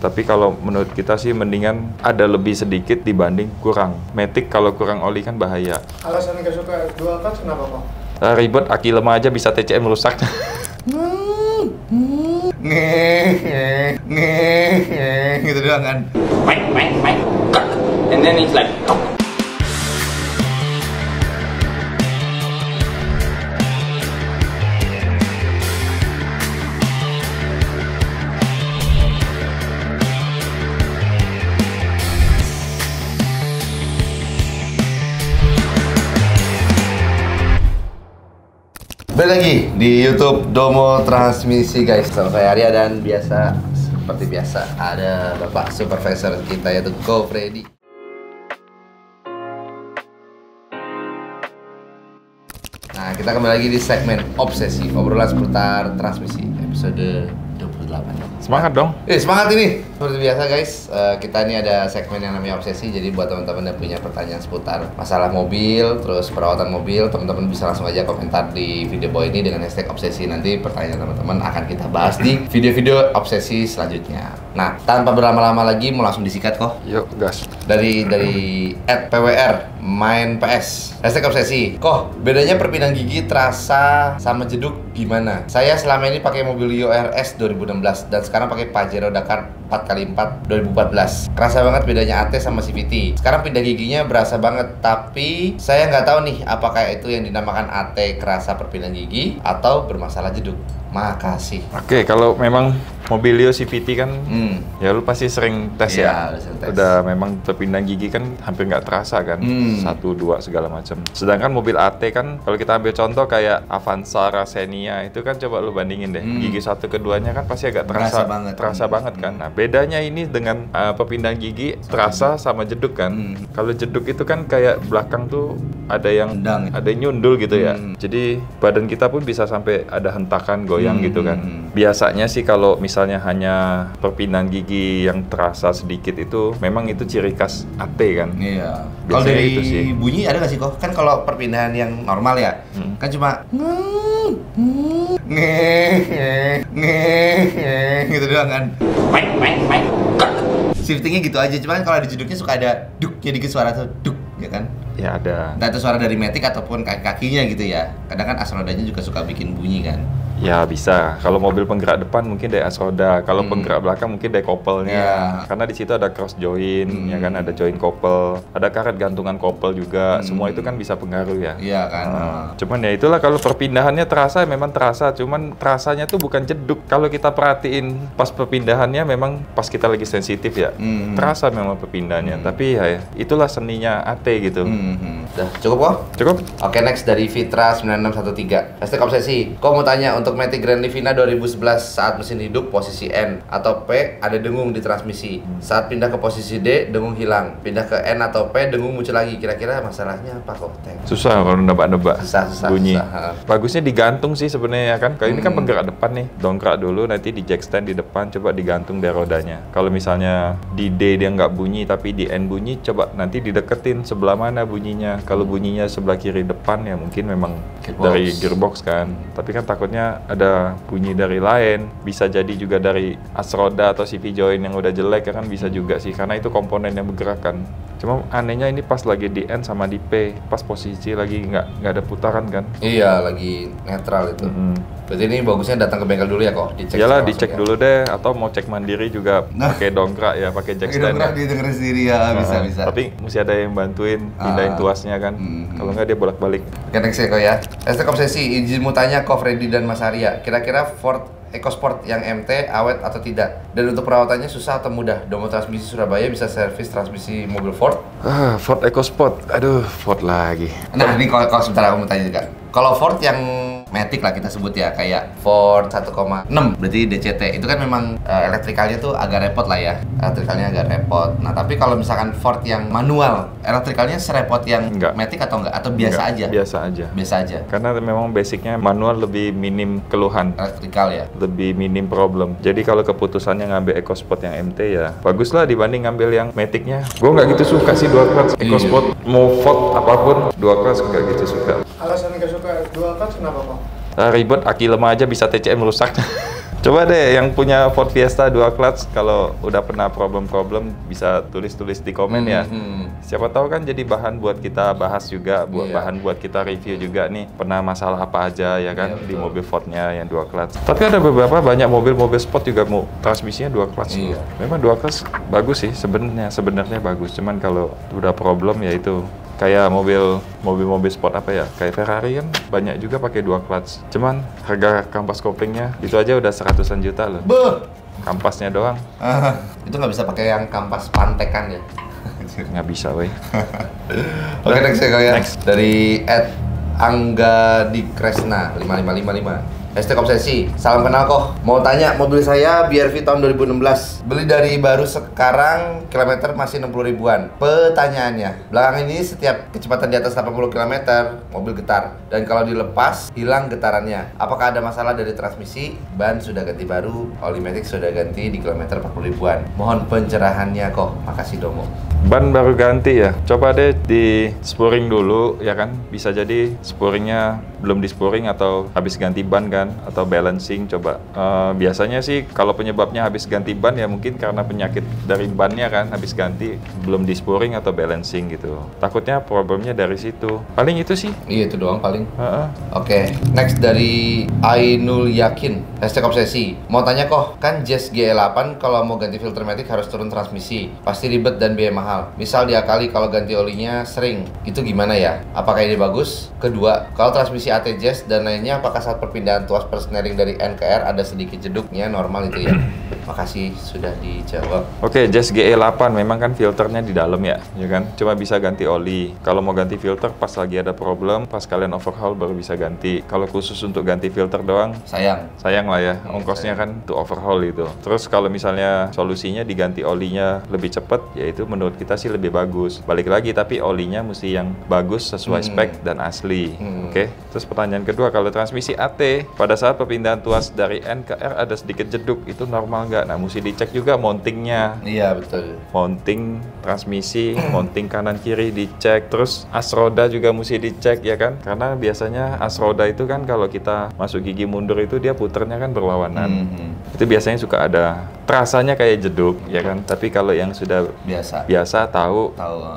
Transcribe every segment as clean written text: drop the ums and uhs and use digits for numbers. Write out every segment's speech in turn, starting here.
Tapi kalau menurut kita sih mendingan ada lebih sedikit dibanding kurang. Matic kalau kurang oli kan bahaya. Alasan nggak suka dual clutch kenapa kok? Ribet, aki lemah aja bisa TCM rusak. Gitu doang kan. And then it's like Balik lagi di YouTube Domo Transmisi guys. Sama saya Arya dan seperti biasa ada Bapak Supervisor kita yaitu Ko Freddy. Nah, kita kembali lagi di segmen Obsesi, obrolan seputar transmisi episode 28. Semangat dong. Semangat ini. Seperti biasa guys, kita ini ada segmen yang namanya Obsesi. Jadi buat teman-teman yang punya pertanyaan seputar masalah mobil, terus perawatan mobil, teman-teman bisa langsung aja komentar di video bawah ini dengan hashtag Obsesi. Nanti pertanyaan teman-teman akan kita bahas di video-video Obsesi selanjutnya. Nah, tanpa berlama-lama lagi, mau langsung disikat kok. Yuk, gas. Dari @pwr main PS hashtag Obsesi. Kok bedanya perpindahan gigi terasa sama jeduk gimana? Saya selama ini pakai mobil Rio RS 2016 dan sekarang pakai Pajero Dakar 4x4 2014. Kerasa banget bedanya AT sama CVT. Sekarang pindah giginya berasa banget, tapi saya nggak tahu nih apakah itu yang dinamakan AT kerasa perpindahan gigi atau bermasalah jeduk. Makasih. Oke, kalau memang Mobilio CVT kan, ya lu pasti sering tes ya. Udah memang perpindahan gigi kan hampir nggak terasa kan, 1, 2 segala macam. Sedangkan mobil AT kan, kalau kita ambil contoh kayak Avanza, Xenia itu kan coba lu bandingin deh, gigi 1 keduanya kan pasti agak terasa banget kan. Nah bedanya ini dengan perpindahan gigi terasa sama jeduk kan. Kalau jeduk itu kan kayak belakang tuh ada yang nyundul gitu ya. Jadi badan kita pun bisa sampai ada hentakan goyang gitu kan. Biasanya sih kalau misalnya hanya perpindahan gigi yang terasa sedikit itu memang itu ciri khas AT kan. Iya. Kalau dari itu sih. Bunyi ada nggak sih kok? Kan kalau perpindahan yang normal ya, kan cuma gitu doang kan. Shiftingnya gitu aja. Cuman kalau di jeduknya suka ada duknya dikit, suara tuh duk, ya kan? Ya ada. Entah itu suara dari matic ataupun kaki-kakinya gitu ya. Kadang kan as rodanya juga suka bikin bunyi kan. Ya bisa. Kalau mobil penggerak depan mungkin dari as roda. Kalau penggerak belakang mungkin dari kopelnya. Karena di situ ada cross joint, ya kan, ada joint kopel, ada karet gantungan kopel juga. Semua itu kan bisa pengaruh ya. Iya kan. Cuman ya itulah kalau perpindahannya terasa memang terasa. Cuman terasanya tuh bukan jeduk. Kalau kita perhatiin pas perpindahannya memang pas kita lagi sensitif ya. Terasa memang perpindahannya. Tapi ya itulah seninya AT gitu. Udah cukup kok? Cukup? Oke, next dari Fitra 9613. Hashtag Obsesi. Kok mau tanya untuk Matic Grand Livina 2011 saat mesin hidup posisi N atau P ada dengung di transmisi. Saat pindah ke posisi D dengung hilang. Pindah ke N atau P dengung muncul lagi. Kira-kira masalahnya apa kok? Susah kalau nebak-nebak bunyi. Bagusnya digantung sih sebenarnya kan. Kalau ini kan penggerak depan nih. Dongkrak dulu, nanti di jack stand di depan, coba digantung dari rodanya. Kalau misalnya di D dia nggak bunyi tapi di N bunyi, coba nanti dideketin sebelah mana bunyinya. Kalau bunyinya sebelah kiri depan ya mungkin memang dari gearbox kan. Tapi kan takutnya ada bunyi dari lain, bisa jadi juga dari as roda atau CV joint yang udah jelek kan bisa juga sih, karena itu komponen yang bergerak kan. Cuma anehnya ini pas lagi di N sama di P, pas posisi lagi nggak ada putaran kan. Iya, lagi netral itu. Berarti ini bagusnya datang ke bengkel dulu ya kok, dicek. Iyalah, dicek dulu deh, atau mau cek mandiri juga pakai dongkrak ya, pakai jack stand. Dongkrak didengerin sendiri ya, bisa. Tapi mesti ada yang bantuin pindahin tuasnya kan. Kalau nggak dia bolak-balik. Oke, next ya kok ya. Hashtag Obsesi, izin mau tanya Ko Freddy dan Mas Arya, kira-kira Ford EcoSport yang MT awet atau tidak? Dan untuk perawatannya susah atau mudah? Domo Transmisi Surabaya bisa servis transmisi mobil Ford? Ford EcoSport, aduh Ford lagi. Nah ini kalau sebentar aku mau tanya juga. Kalau Ford yang Matic lah kita sebut ya, kayak Ford 1,6 berarti DCT, itu kan memang elektrikalnya tuh agak repot lah ya, elektrikalnya agak repot. Nah tapi kalau misalkan Ford yang manual, elektrikalnya serepot yang Matic atau enggak? Atau biasa aja? Biasa aja. Karena memang basicnya manual lebih minim keluhan. Elektrikal ya? Lebih minim problem. Jadi kalau keputusannya ngambil EcoSport yang MT ya bagus lah dibanding ngambil yang Matic-nya. Gue nggak gitu suka sih dual clutch EcoSport, mau Ford apapun dual clutch nggak gitu suka. Alasan nggak suka dual clutch kenapa kok? Ribet, aki lemah aja bisa TCM rusak. Coba deh yang punya Ford Fiesta dual clutch, kalau udah pernah problem-problem bisa tulis-tulis di komen ya. Siapa tahu kan jadi bahan buat kita bahas juga, bahan buat kita review juga nih. Pernah masalah apa aja ya kan di mobil Fordnya yang dual clutch. Tapi ada beberapa banyak mobil-mobil sport juga mau transmisinya dual clutch. Memang dual clutch bagus sih sebenarnya bagus. Cuman kalau udah problem ya itu. Kayak mobil sport apa ya, kayak Ferrari kan banyak juga pakai dual clutch. Cuman harga kampas koplingnya itu aja udah 100-an juta loh. Kampasnya doang. Itu nggak bisa pakai yang kampas pantekan ya? Nggak bisa, weh. Oke, next ya. Next. Dari Angga di Kresna 5555. Hashtag obsesi, salam kenal kok. Mau tanya, mobil saya BRV tahun 2016. Beli dari baru sekarang, kilometer masih 60 ribuan. Pertanyaannya, belakangan ini setiap kecepatan di atas 80 km, mobil getar. Dan kalau dilepas, hilang getarannya. Apakah ada masalah dari transmisi? Ban sudah ganti baru, oli matic sudah ganti di kilometer 40 ribuan. Mohon pencerahannya kok. Makasih Domo. Ban baru ganti ya. Coba deh di sporing dulu ya kan. Bisa jadi sporingnya belum di sporing atau habis ganti ban kan, atau balancing. Coba biasanya sih kalau penyebabnya habis ganti ban ya mungkin karena penyakit dari bannya kan, habis ganti belum di sporing atau balancing gitu. Takutnya problemnya dari situ. Paling itu sih. Iya itu doang paling. Oke, next dari Ainul Yakin. Hashtag obsesi. Mau tanya kok, kan Jazz GE8 kalau mau ganti filter matic harus turun transmisi. Pasti ribet dan biaya mahal. Misal diakali kalau ganti olinya sering. Itu gimana ya? Apakah ini bagus? Kedua, kalau transmisi AT Jazz dan lainnya, apakah saat perpindahan tuas persnering dari N ke R ada sedikit jeduknya, normal itu ya? Makasih sudah dijawab. Oke, Jazz GE8 memang kan filternya di dalam ya kan? Cuma bisa ganti oli. Kalau mau ganti filter pas lagi ada problem, pas kalian overhaul baru bisa ganti. Kalau khusus untuk ganti filter doang, sayang lah ya, ongkosnya kan tuh overhaul itu. Terus kalau misalnya solusinya diganti olinya lebih cepat, yaitu menurut kita sih lebih bagus. Balik lagi, tapi olinya mesti yang bagus sesuai spek dan asli. Oke. Terus pertanyaan kedua, kalau transmisi AT pada saat perpindahan tuas dari N ke R ada sedikit jeduk, itu normal nggak? Nah, mesti dicek juga mountingnya. Iya betul. Mounting transmisi, mounting kanan kiri dicek. Terus as roda juga mesti dicek ya kan? Karena biasanya as roda itu kan kalau kita masuk gigi mundur itu dia puternya kan berlawanan. Itu biasanya suka ada terasanya kayak jeduk ya kan? Tapi kalau yang sudah biasa tahu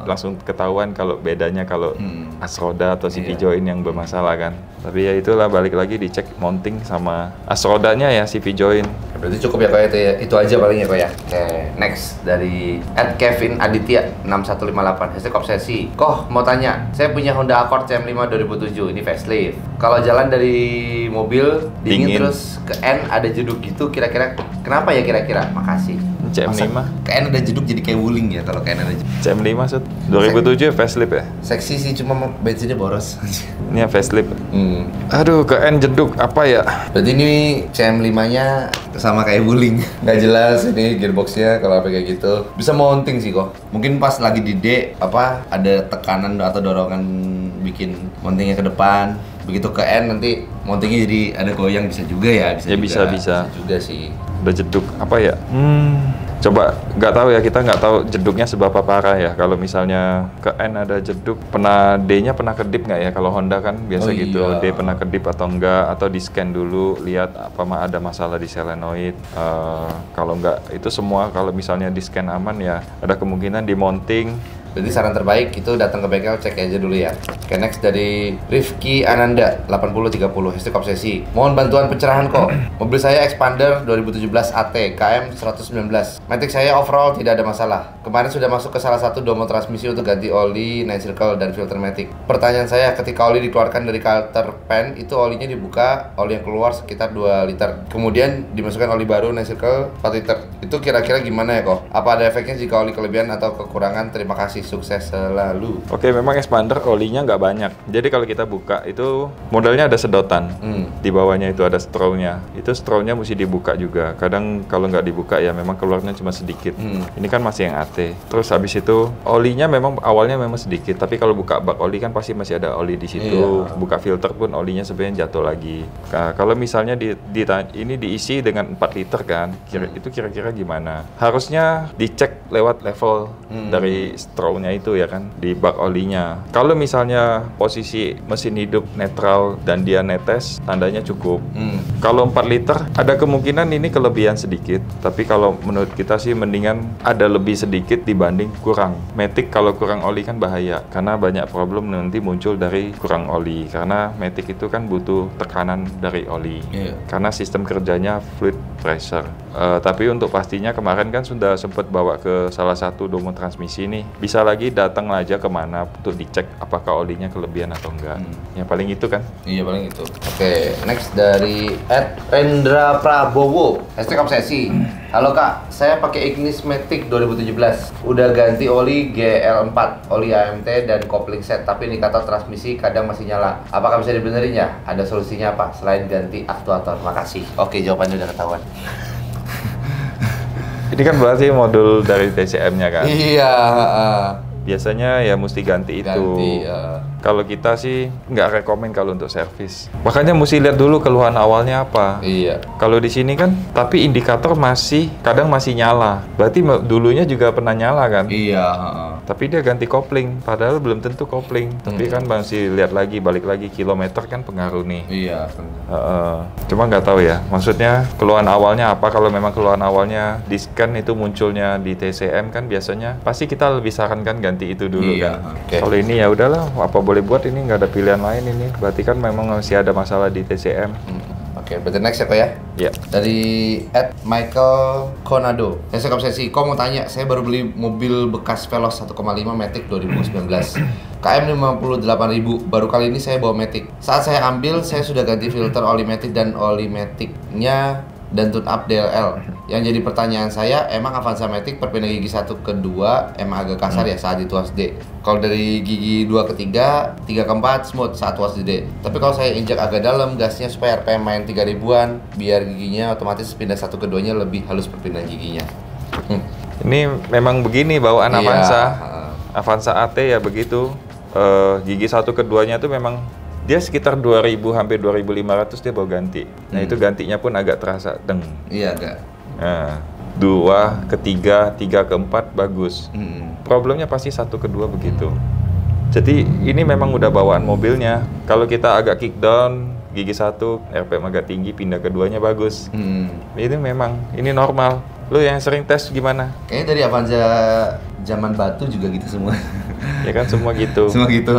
langsung ketahuan kalau bedanya kalau as roda atau CV joint yang bermasalah kan. Tapi ya itulah, balik lagi dicek mounting sama as rodanya ya, CV joint. Berarti cukup ya kok ya, itu aja paling ya kok ya. Oke, next dari @Kevin Aditya 6158 hashtag obsesi. Kok mau tanya, saya punya Honda Accord CM5 2007, ini facelift. Kalau jalan dari mobil dingin terus ke N ada jeduk gitu, kira-kira kenapa ya kira-kira? Makasih. CM5 ke N ada jeduk jadi kayak wuling ya kalau ke N ada jeduk. CM5 Sud 2007 facelift ya? Seksi sih, cuma bensinnya boros. Ini facelift. Aduh, ke N jeduk apa ya? Berarti ini CM5-nya sama kayak wuling. Nggak jelas ini gearboxnya kalau apa kayak gitu. Bisa mounting sih kok. Mungkin pas lagi di D ada tekanan atau dorongan bikin mountingnya ke depan. Begitu ke N nanti mountingnya jadi ada goyang, bisa juga ya. Bisa juga sih. Udah jeduk apa ya? Coba nggak tahu ya, kita nggak tahu jeduknya seberapa parah ya. Kalau misalnya ke N ada jeduk, D-nya pernah kedip nggak ya? Kalau Honda kan biasa gitu, D pernah kedip atau enggak, atau di scan dulu lihat apa ada masalah di solenoid. Kalau nggak itu semua, kalau misalnya di scan aman ya ada kemungkinan di mounting. Jadi saran terbaik itu datang ke bengkel, cek aja dulu ya. Oke, next dari Rifki Ananda 8030 hashtag obsesi. Mohon bantuan pencerahan kok. Mobil saya Expander 2017 AT KM 119. Matic saya overall tidak ada masalah. Kemarin sudah masuk ke salah satu domo transmisi untuk ganti oli, 9 circle dan filter matic. Pertanyaan saya, ketika oli dikeluarkan dari filter pan, itu olinya dibuka, oli yang keluar sekitar 2 liter. Kemudian dimasukkan oli baru 9 circle 4 liter. Itu kira-kira gimana ya kok? Apa ada efeknya jika oli kelebihan atau kekurangan? Terima kasih. Sukses selalu. Oke, memang expander olinya nggak banyak. Jadi kalau kita buka itu modelnya ada sedotan. Di bawahnya itu ada straw-nya. Itu straw-nya mesti dibuka juga. Kadang kalau nggak dibuka ya memang keluarnya cuma sedikit. Ini kan masih yang AT. Terus habis itu olinya memang awalnya memang sedikit. Tapi kalau buka bak oli kan pasti masih ada oli di situ. Buka filter pun olinya sebenarnya jatuh lagi. Nah, kalau misalnya ini diisi dengan 4 liter kan, itu kira-kira gimana? Harusnya dicek lewat level dari straw faktornya itu ya kan, di bak olinya. Kalau misalnya posisi mesin hidup netral dan dia netes, tandanya cukup. Kalau 4 liter, ada kemungkinan ini kelebihan sedikit. Tapi kalau menurut kita sih mendingan ada lebih sedikit dibanding kurang. Matic kalau kurang oli kan bahaya, karena banyak problem nanti muncul dari kurang oli. Karena Matic itu kan butuh tekanan dari oli. Karena sistem kerjanya fluid pressure. Tapi untuk pastinya kemarin kan sudah sempat bawa ke salah satu domo transmisi nih. Bisa lagi datang aja kemana untuk dicek apakah olinya kelebihan atau enggak. Yang paling itu kan? Iya paling itu. Oke, next dari @Rendra Prabowo, #obsesi. Halo Kak, saya pakai Ignis Matic 2017. Udah ganti oli GL4, oli AMT dan kopling set, tapi indikator transmisi kadang masih nyala. Apakah bisa dibenerin ya? Ada solusinya apa selain ganti aktuator? Makasih. Oke, jawabannya udah ketahuan. Ini kan berarti modul dari TCM-nya kan? Iya. Biasanya ya mesti ganti itu. Kalau kita sih nggak rekomen kalau untuk servis. Makanya mesti lihat dulu keluhan awalnya apa. Iya. Kalau di sini kan, tapi indikator kadang masih nyala. Berarti dulunya juga pernah nyala kan? Iya. Tapi dia ganti kopling, padahal belum tentu kopling. Tapi kan masih lihat lagi, balik lagi kilometer kan pengaruh nih. Iya. Cuma nggak tahu ya. Maksudnya keluhan awalnya apa? Kalau memang keluhan awalnya di scan itu munculnya di TCM kan biasanya pasti kita lebih sarankan ganti itu dulu kan. Kalau ini ya udahlah, apa boleh buat, ini nggak ada pilihan lain ini. Berarti kan memang masih ada masalah di TCM. Oke, berarti next ya Kak ya? Iya. Dari @Michael Conado. Saya obsesi, kok mau tanya, saya baru beli mobil bekas Veloz 1,5 Matic 2019. KM 58.000, baru kali ini saya bawa Matic. Saat saya ambil, saya sudah ganti filter oli Matic dan oli Matic-nya dan tune up DLL. Yang jadi pertanyaan saya, emang Avanza Matic perpindahan gigi 1 ke 2 emang agak kasar ya saat itu HD? Kalau dari gigi 2 ke 3, 3 ke 4 smooth saat HD. Tapi kalau saya injak agak dalam gasnya supaya RPM main 3 ribuan, biar giginya otomatis pindah 1 ke 2-nya lebih halus perpindahan giginya. Ini memang begini bawaan Avanza. Avanza AT ya begitu. Gigi 1 ke 2-nya tuh memang dia sekitar 2.000 hampir 2.500 dia bawa ganti. Nah itu gantinya pun agak terasa deng. Iya agak. Nah, 2 ke 3, 3 ke 4 bagus. Problemnya pasti 1 ke 2 begitu. Jadi ini memang udah bawaan mobilnya. Kalau kita agak kick down, gigi 1, RPM agak tinggi, pindah ke 2-nya bagus. Ini memang, ini normal. Lu yang sering tes gimana? Kayaknya dari Avanza zaman batu juga gitu semua. Ya kan semua gitu. Semua gitu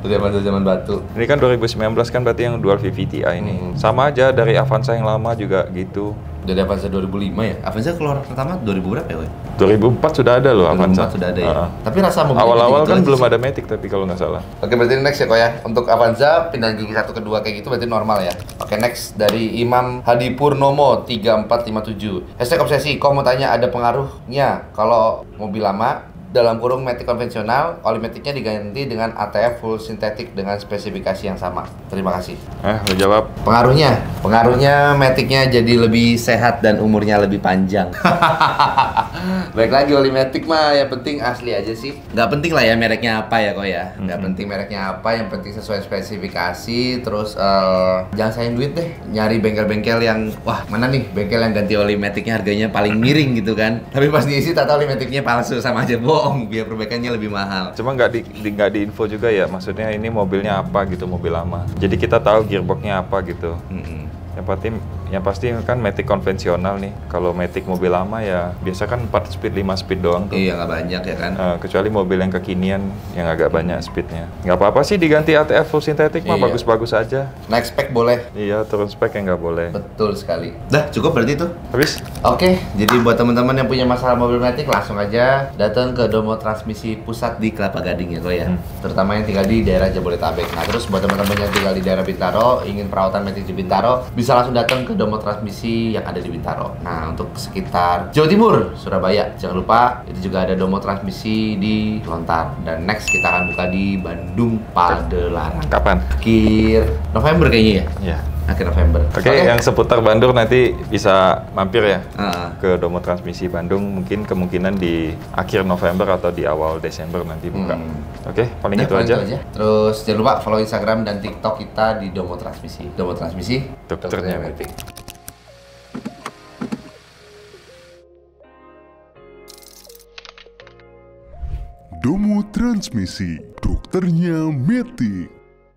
dari Avanza zaman batu. Ini kan 2019 kan berarti yang Dual VVT-i ini. Sama aja dari Avanza yang lama juga gitu. Dari Avanza 2005 ya? Avanza keluar pertama 2000 berapa ya? 2004 sudah ada loh Avanza. 2004 sudah ada ya? Tapi rasa mobil awal-awal kan belum ada Matic tapi kalau nggak salah. Oke, berarti next ya kok ya. Untuk Avanza pindahan gigi 1 ke 2 kayak gitu berarti normal ya. Oke, next dari Imam Hadi Purnomo 3457. #obsesi, kok mau tanya ada pengaruhnya kalau mobil lama dalam kurung Matic konvensional, oli Maticnya diganti dengan ATF full sintetik dengan spesifikasi yang sama. Terima kasih. Lo jawab. Pengaruhnya Maticnya jadi lebih sehat dan umurnya lebih panjang. Baik lagi oli Matic mah, yang penting asli aja sih. Nggak penting lah ya mereknya apa ya kok ya. Nggak penting mereknya apa, yang penting sesuai spesifikasi. Terus jangan sayang duit deh. Nyari bengkel-bengkel yang, wah mana nih bengkel yang ganti oli Maticnya harganya paling miring gitu kan. Tapi pas diisi tata oli Maticnya palsu, sama aja bohong, biar perbaikannya lebih mahal. Cuma nggak di info juga ya, maksudnya ini mobilnya apa gitu, mobil lama. Jadi kita tahu gearboxnya apa gitu. Yang pasti kan Matic konvensional nih. Kalau Matic mobil lama ya biasa kan 4 speed, 5 speed doang tuh. Iya, nggak banyak ya kan. Kecuali mobil yang kekinian yang agak banyak speednya. Nggak apa-apa sih diganti ATF full sintetik mah, bagus-bagus aja. Naik spek boleh. Iya, turun spek yang nggak boleh. Betul sekali. Dah, cukup berarti itu? Habis? Oke, jadi buat teman-teman yang punya masalah mobil Matic langsung aja datang ke Domo Transmisi Pusat di Kelapa Gading ya kok ya. Terutama yang tinggal di daerah Jabodetabek. Nah, terus buat teman-teman yang tinggal di daerah Bintaro, ingin perawatan Matic di Bintaro, bisa langsung datang ke Domo Transmisi yang ada di Bintaro. Nah, untuk sekitar Jawa Timur, Surabaya, jangan lupa itu juga ada Domo Transmisi di Lontar. Dan next kita akan buka di Bandung Padalarang. Kapan? Akhir November kayaknya ya? Iya. Akhir November. Oke, yang seputar Bandung nanti bisa mampir ya ke Domo Transmisi Bandung. Mungkin kemungkinan di akhir November atau di awal Desember nanti buka. Oke, paling itu aja. Terus jangan lupa follow Instagram dan TikTok kita di Domo Transmisi. Domo Transmisi, dokternya Matic. Domo Transmisi, dokternya Metik.